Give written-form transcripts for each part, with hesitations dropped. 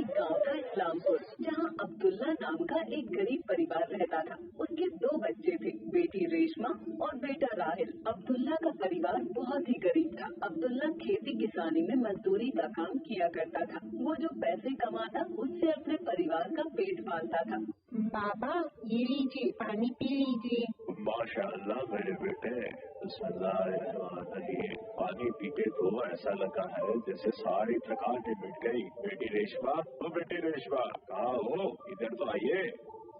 ایک گاؤں تھا اسلامپور، جہاں عبداللہ نام کا ایک غریب پریوار رہتا تھا۔ اس کے 2 بچے تھے، بیٹی ریشما اور بیٹا راہل۔ عبداللہ کا پریوار بہت ہی غریب تھا۔ عبداللہ کھیتی کسانی میں مزدوری کا کام کیا کرتا تھا۔ وہ جو پیسے کماتا اس سے اپنے پریوار کا پیٹ پالتا تھا۔ بابا یہ لیجیے، پانی پی لیجیے۔ ماشاء اللہ میرے بیٹے، بسم اللہ الرحمن الرحیم۔ پانی پیتے تو ایسا لگا ہے جیسے ساری تھکاوٹیں مٹ گئی۔ بیٹی ریشما، بیٹی ریشما کہاں ہو؟ ادھر تو آئیے۔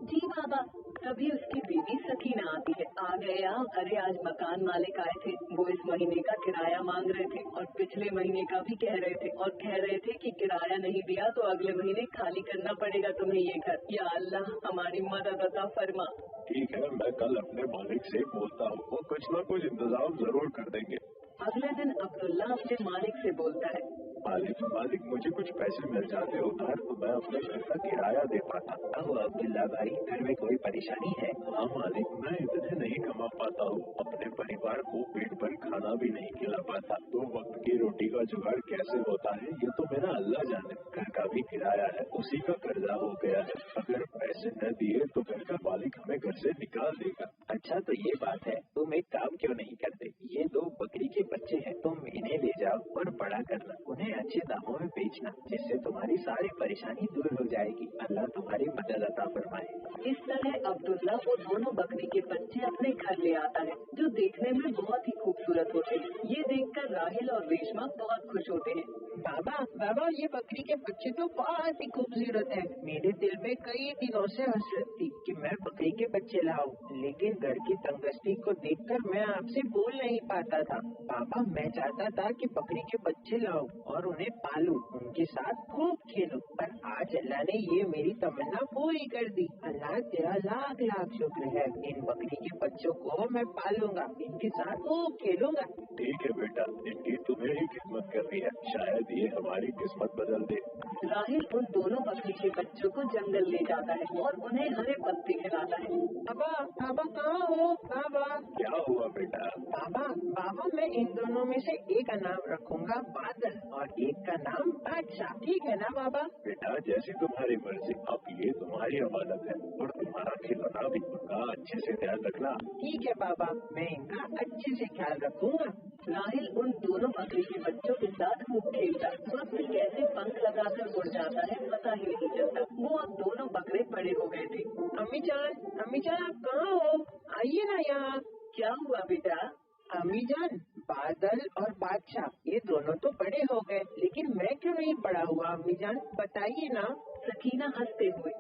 جی بابا، تبھی اس کی بیوی سکینہ آتی ہے۔ آ گئے آپ؟ ارے آج مکان مالک آئے تھے، وہ اس مہینے کا کرایہ مانگ رہے تھے اور پچھلے مہینے کا بھی کہہ رہے تھے، اور کہہ رہے تھے کہ کرایہ نہیں دیا تو اگلے مہینے خالی کرنا پڑے گا تمہیں یہ گھر۔ یا اللہ ہماری مدد عطا فرما۔ ٹھیک ہے، میں کل اپنے مالک سے بولتا ہوں، وہ کچھ نہ کچھ انتظام ضرور کر دیں گے۔ اگلے دن عبداللہ اپنے مالک سے بولتا ہے، مالک مجھے کچھ پیسے مل جاتے ادھر تو میں اپنے گھر کا کرایہ دے پاتا۔ اب عبداللہ بھائی گھر میں کوئی پریشانی ہے؟ ہاں مالک، میں اتنے نہیں کما پاتا ہوں، اپنے پریوار کو پیٹ پر کھانا بھی نہیں کھلا پاتا، 2 وقت کی روٹی کا جگاڑ کیسے ہوتا ہے یہ تو میرا اللہ جانے۔ گھر کا بھی کرایہ ہے، اسی کا قرضہ ہو گیا ہے، اگر پیسے نہ دیے تو گھر کا مالک ہمیں گھر سے نکال دے گا۔ اچھا تو یہ بات ہے، تم ایک کام کیوں نہیں کرتے؟ یہ 2 بکری کے بچے ہیں، تم انہیں لے جاؤ اور بڑا کرنا، انہیں اچھے داموں میں بیچنا، جس سے تمہاری ساری پریشانی دور ہو جائے گی۔ اللہ تمہاری مدد عطا فرمائے۔ اس طرح عبداللہ وہ دونوں بکری کے بچے اپنے گھر لے آتا ہے، جو دیکھنے میں بہت ہی خوبصورت ہوتے ہیں۔ یہ دیکھ کر راہل اور ریشما بہت خوش ہوتے ہیں۔ بابا یہ بکری کے بچے تو بہت ہی خوبصورت ہیں۔ میرے دل میں کئی دنوں سے حسرت تھی کہ میں بکری کے بچے لاؤں، لیکن گھر کی تنگستی کو دیکھ کر میں آپ سے بول نہیں پاتا تھا۔ بابا میں چاہتا تھا کہ بکری کے بچے لاؤں اور انہیں پالوں، ان کے ساتھ خوب کھیلوں، پر آج اللہ نے یہ میری تمنا پوری کر دی۔ اللہ تیرا لاکھ لاکھ شکر ہے۔ ان بکری کے بچوں کو میں پالوں گا، ان کے ساتھ خوب کھیلوں گا۔ ٹھیک ہے بیٹا، ان کی تمہیں ہی خدمت کرنی ہے، شاید یہ ہماری قسمت بدل دے۔ راہل ان دونوں بکری کے بچوں کو جنگل لے جاتا ہے اور انہیں ہرے پتے کھلاتا ہے۔ بابا کہاں ہو؟ بابا کیا ہوا بیٹا؟ بابا میں ان دونوں میں سے ایک کا نام رکھوں گا بادل اور ایک کا نام بادشاہ، ٹھیک ہے نا بابا؟ بیٹا جیسی تمہاری مرضی، اب یہ تمہاری امانت ہے اور تمہارا کھلونا بھی، ان کا اچھے سے خیال رکھنا۔ ٹھیک ہے بابا، میں ان کا اچھے سے خیال رکھوں گا۔ راہل ان دونوں بکری کے بچوں کے ساتھ خوب کھیلتا، وقت کیسے پنکھ لگا کر اڑ جاتا ہے پتہ ہی نہیں چلتا۔ وہ اب دونوں بکرے بڑے ہو گئے تھے۔ امی جان آپ کہاں ہو؟ آئیے نا یہاں۔ کیا ہوا بیٹا؟ امی جان، بادل اور بادشاہ یہ دونوں تو بڑے ہو گئے، لیکن میں کیوں نہیں بڑا ہوا؟ امی جان بتائیے نا۔ سکینہ ہنستے ہوئے،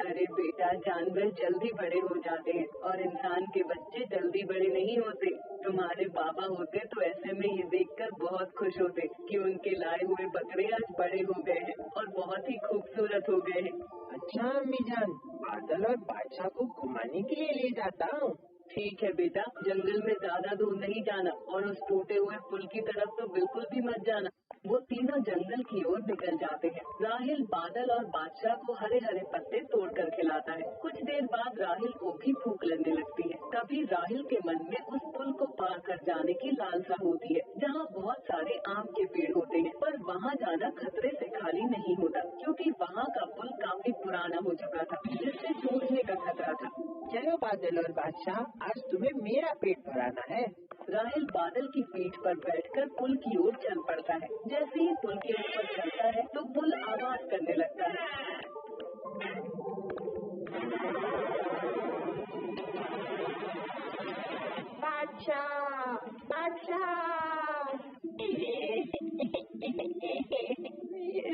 ارے بیٹا جانور جلدی بڑے ہو جاتے ہیں اور انسان کے بچے جلدی بڑے نہیں ہوتے۔ تمہارے بابا ہوتے تو ایسے میں یہ دیکھ کر بہت خوش ہوتے کہ ان کے لائے ہوئے بکرے آج بڑے ہو گئے ہیں اور بہت ہی خوبصورت ہو گئے ہیں۔ اچھا امی جان، بادل اور بادشاہ کو گھمانے کے لیے لے جاتا ہوں۔ ٹھیک ہے بیٹا، جنگل میں زیادہ دور نہیں جانا اور اس ٹوٹے ہوئے پل کی طرف تو بالکل بھی مت جانا۔ وہ تینوں جنگل کی اور نکل جاتے ہیں۔ راہل بادل اور بادشاہ کو ہرے ہرے پتے توڑ کر کھلاتا ہے۔ کچھ دیر بعد راہل کو بھی بھوک لگنے لگتی ہے۔ کبھی راہل کے من میں اس پل کو پار کر جانے کی لالسا ہوتی ہے جہاں بہت سارے آم کے پیڑ ہوتے ہیں، پر وہاں جانا خطرے سے خالی نہیں ہوتا کیونکہ وہاں کا پل کافی پرانا ہو چکا تھا جس سے ٹوٹنے کا خطرہ تھا۔ چلو بادل اور بادشاہ، آج تمہیں میرا پیٹ بھرانا ہے۔ راہل بادل کی پیٹھ پر بیٹھ کر پل کی اور چل پڑتا ہے۔ جیسے ہی پل کے اوپر چلتا ہے تو پل آواز کرنے لگتا ہے۔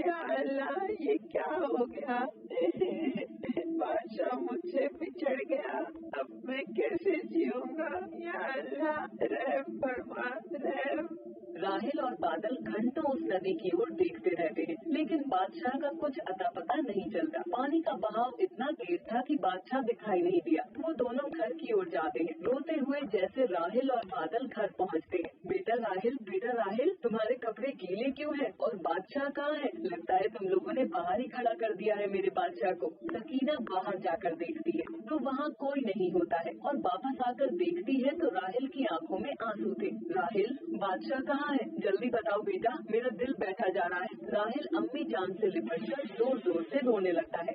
یا اللہ یہ کیا ہو گیا؟ بادشاہ مجھ سے بچھڑ گیا، اب میں کیسے جیوں گا؟ یا اللہ رحم فرما، رحم۔ راہل اور بادل گھنٹوں اس ندی کی اور دیکھتے رہتے ہیں لیکن بادشاہ کا کچھ اتا پتا نہیں چلتا۔ پانی کا بہاؤ اتنا تیز تھا کہ بادشاہ دکھائی نہیں دیا۔ وہ دونوں گھر کی اور جاتے ہیں روتے ہوئے جیسے راہل اور بادل گھر پہنچتے ہیں۔ بیٹا راہل تمہارے کپڑے گیلے کیوں ہیں اور بادشاہ کہاں ہے؟ لگتا ہے تم لوگوں نے باہر ہی کھڑا کر دیا ہے میرے بادشاہ کو۔ سکینہ باہر جا کر دیکھتی ہے تو وہاں کوئی نہیں ہوتا ہے اور واپس آ کر دیکھتی ہے تو راہل کی آنکھوں میں آنسو تھے۔ راہل بادشاہ کہاں ہے؟ جلدی بتاؤ بیٹا، میرا دل بیٹھا جا رہا ہے۔ راہل امی अम्मी जान से लिपट कर जोर जोर से रोने लगता है।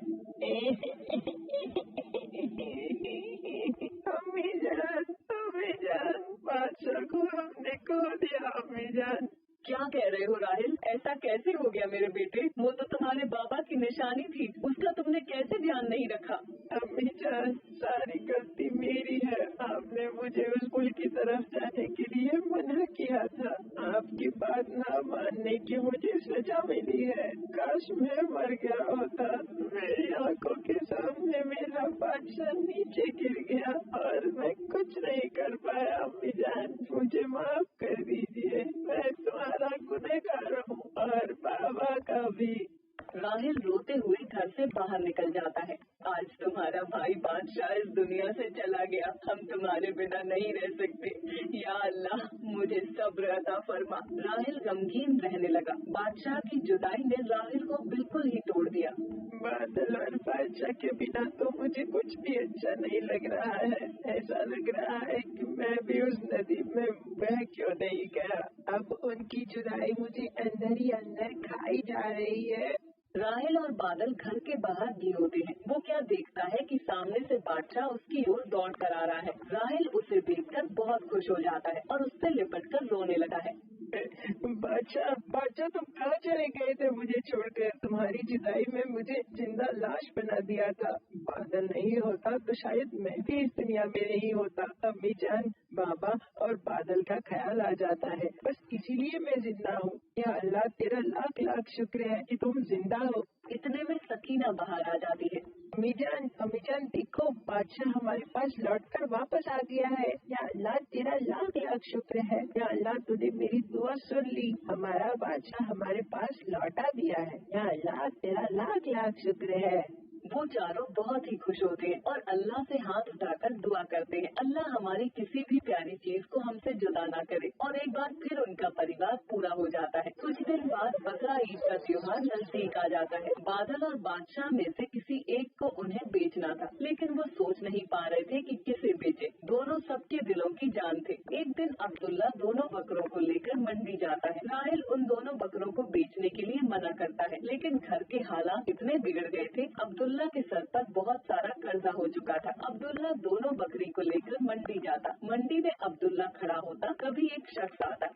अम्मी जान, बादशाह को हमने खो दिया। अम्मी जान, क्या कह रहे हो राहिल? ऐसा कैसे हो गया मेरे बेटे? वो तो तुम्हारे बाबा की निशानी थी, उसका तुमने कैसे ध्यान नहीं रखा? अम्मी जान, सारी गलती मेरी है। आपने मुझे उस पुल की तरफ जाने के लिए मना किया था। आपकी बात ना मानने की मुझे सजा मिली है। काश मैं मर गया होता। मेरी आंखों के सामने मेरा बादशाह नीचे गिर गया और मैं कुछ नहीं कर पाया। अम्मी जान, मुझे माफ कर दीजिए। मैं तुम्हारा गुनहगार हूँ और बाबा का भी। राहिल रोते हुए घर से बाहर निकल जाता है। आज तुम्हारा भाई बादशाह इस दुनिया से चला गया, हम तुम्हारे बिना नहीं रह सकते। या अल्लाह, मुझे सब्र अता फरमा। राहिल गमगीन रहने लगा। बादशाह की जुदाई ने राहिल को बिल्कुल ही तोड़ दिया। बादल और बादशाह के बिना तो मुझे कुछ भी अच्छा नहीं लग रहा है। ऐसा लग रहा है कि मैं भी उस नदी में बह क्यों नहीं गया। अब उनकी जुदाई मुझे अंदर ही अंदर खाई जा रही है। राहिल और बादल घर के बाहर भी होते हैं। वो क्या देखता है कि सामने से बादशाह उसकी ओर दौड़ कर आ रहा है। राहिल उसे देखकर बहुत खुश हो जाता है और उससे लिपट कर रोने लगा है। बादशाह तुम कहाँ चले गए थे मुझे छोड़कर? तुम्हारी जुदाई में मुझे जिंदा लाश बना दिया था। बादल नहीं होता तो शायद मैं भी इस दुनिया में नहीं होता। अम्मी जान, बाबा और बादल का ख्याल आ जाता है, बस इसीलिए मैं जिंदा हूँ। या अल्लाह, तेरा लाख लाख शुक्र है कि तुम जिंदा हो। इतने में सकीना बाहर आ जाती है। अम्मी जान देखो, बादशाह हमारे पास लौटकर वापस आ गया है। या अल्लाह, तेरा लाख लाख शुक्र है। या अल्लाह, तूने मेरी दुआ सुन ली। हमारा बादशाह हमारे पास लौटा दिया है। या अल्लाह, तेरा लाख लाख शुक्र है। वो चारों बहुत ही खुश होते हैं और अल्लाह से हाथ उठाकर दुआ करते हैं, अल्लाह हमारी किसी भी प्यारी चीज को हमसे जुदा ना करे। और एक बार फिर उनका परिवार पूरा हो जाता है। कुछ दिन बाद बकरा ईद का त्योहार नजदीक आ जाता है। बादल और बादशाह में से किसी एक को उन्हें बेचना था, लेकिन वो सोच नहीं पा रहे थे कि किसे बेचे। दोनों सबके दिलों की जान थे। एक दिन अब्दुल्ला दोनों बकरों को लेकर मंडी जाता है। राहिल उन दोनों बकरों को बेचने के लिए मना करता है, लेकिन घर के हालात इतने बिगड़ गए थे, अब्दुल्ला के सर पर बहुत सारा कर्जा हो चुका था। अब्दुल्ला दोनों बकरी को लेकर मंडी जाता। मंडी में अब्दुल्ला खड़ा होता, कभी एक शख्स आता।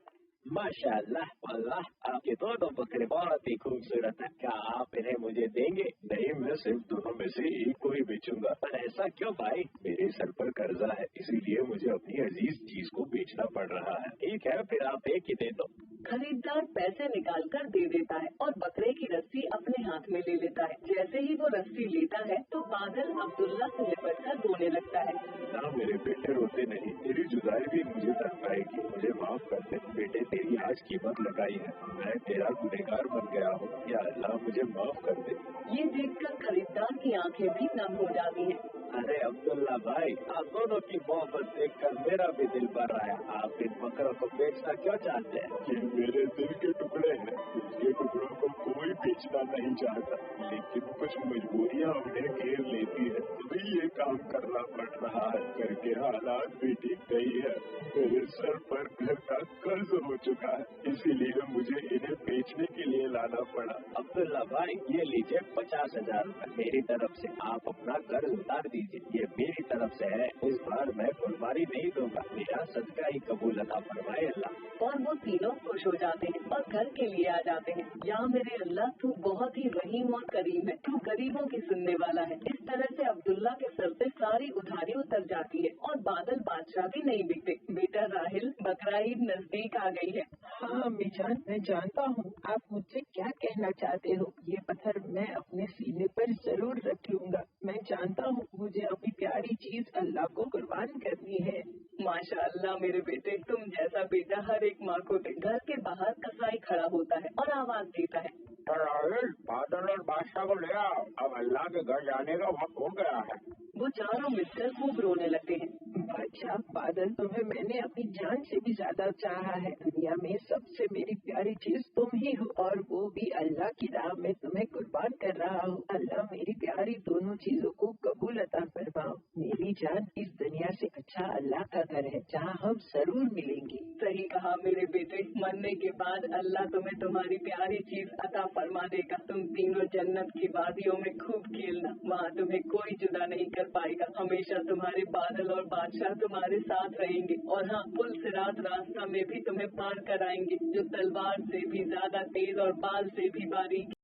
माशाअल्लाह, अल्लाह, आपके दोनों बकरे बहुत ही खूबसूरत है। क्या आप इन्हें मुझे देंगे? नहीं, मैं सिर्फ दोनों में से एक को ही बेचूंगा। पर ऐसा क्यों भाई? मेरे सर पर कर्जा है, इसीलिए मुझे अपनी अजीज चीज को बेचना पड़ रहा है। ठीक है, फिर आप एक ही दे दो। खरीदार पैसे निकाल कर दे देता है और बकरे की रस्सी अपने हाथ में ले लेता है। जैसे ही वो रस्सी लेता है तो बादल अब्दुल्ला से लिपट कर रोने लगता है। ना मेरे बेटे, रोते नहीं, तेरी जुदाई भी मुझे तड़पाएगी। मुझे माफ कर दे बेटे, तेरी आज कीमत लगाई है। मैं तेरा गुनहगार बन गया हूँ। या अल्लाह, मुझे माफ कर दे। ये देखकर खरीदार की आंखें भी नम हो जाती हैं। अरे अब्दुल्ला भाई, आप दोनों की मोहब्बत देखकर मेरा भी दिल भर आया। आप इन बकरों को बेचना क्यों चाहते हैं? ये मेरे दिल के टुकड़े हैं। ये टुकड़ों को कोई बेचना नहीं चाहता, लेकिन कुछ मजबूरियाँ उन्हें घेर लेती है, तभी ये काम करना पड़ रहा है। घर के हालात भी ठीक नहीं है। मेरे सर पर घर का कर्ज हो चुका है, इसीलिए मुझे इन्हें बेचने के लिए लाना पड़ा। अब्दुल्ला भाई, ये लीजिए 50,000 रूपए मेरी तरफ से। आप अपना कर्ज उतार दीजिए, ये मेरी तरफ से है। इस बार मैं कुर्बानी नहीं दूंगा। मेरा सदका ही कबूल अता फरमाए अल्लाह। और वो तीनों खुश हो जाते हैं और घर के लिए आ जाते हैं। या मेरे अल्लाह, तू बहुत ही रहीम और करीम है, तू गरीबों की सुनने वाला है। इस तरह से अब्दुल्ला के सर से सारी उधारी उतर जाती है और बादल बादशाह भी नहीं बिकते। बेटा राहिल, बकरा ईद नजदीक आ गई है। हाँ अम्मी जान, मैं जानता हूँ आप मुझसे क्या कहना चाहते हो। ये पत्थर मैं अपने सीने पर जरूर रख लूंगा। मैं जानता हूँ मुझे अपनी प्यारी चीज अल्लाह को कुर्बान करनी है। माशाअल्लाह मेरे बेटे, तुम जैसा बेटा हर एक माँ को दे। घर के बाहर कसाई खड़ा होता है और आवाज देता है, राहिल, बादल और बादशाह को ले आओ, अब अल्लाह के घर जाने का वक्त हो गया है। वो चारों मिलकर खूब रोने लगते हैं। बादशाह बादल, तुम्हें मैंने अपनी जान से भी ज्यादा चाहा है। दुनिया में सबसे मेरी प्यारी चीज तुम ही हो, और वो भी अल्लाह की राह में तुम्हें कुर्बान कर रहा हूँ। अल्लाह मेरी प्यारी दोनों चीजों को कबूल अता फरमाओ। मेरी जान, इस दुनिया से अच्छा अल्लाह का घर है जहाँ हम जरूर मिलेंगे। सही कहा मेरे बेटे, मरने के बाद अल्लाह तुम्हें तुम्हारी प्यारी चीज अता फरमा देगा। तुम तीनों जन्नत की वादियों में खूब खेलना, वहाँ तुम्हें कोई जुदा नहीं कर पाएगा। हमेशा तुम्हारे बादल और बादशाह तुम्हारे साथ रहेंगे, और हाँ, पुल सिरात रास्ता में भी तुम्हें पार कराएंगे, जो तलवार से भी ज्यादा तेज और बाल से भी बारीक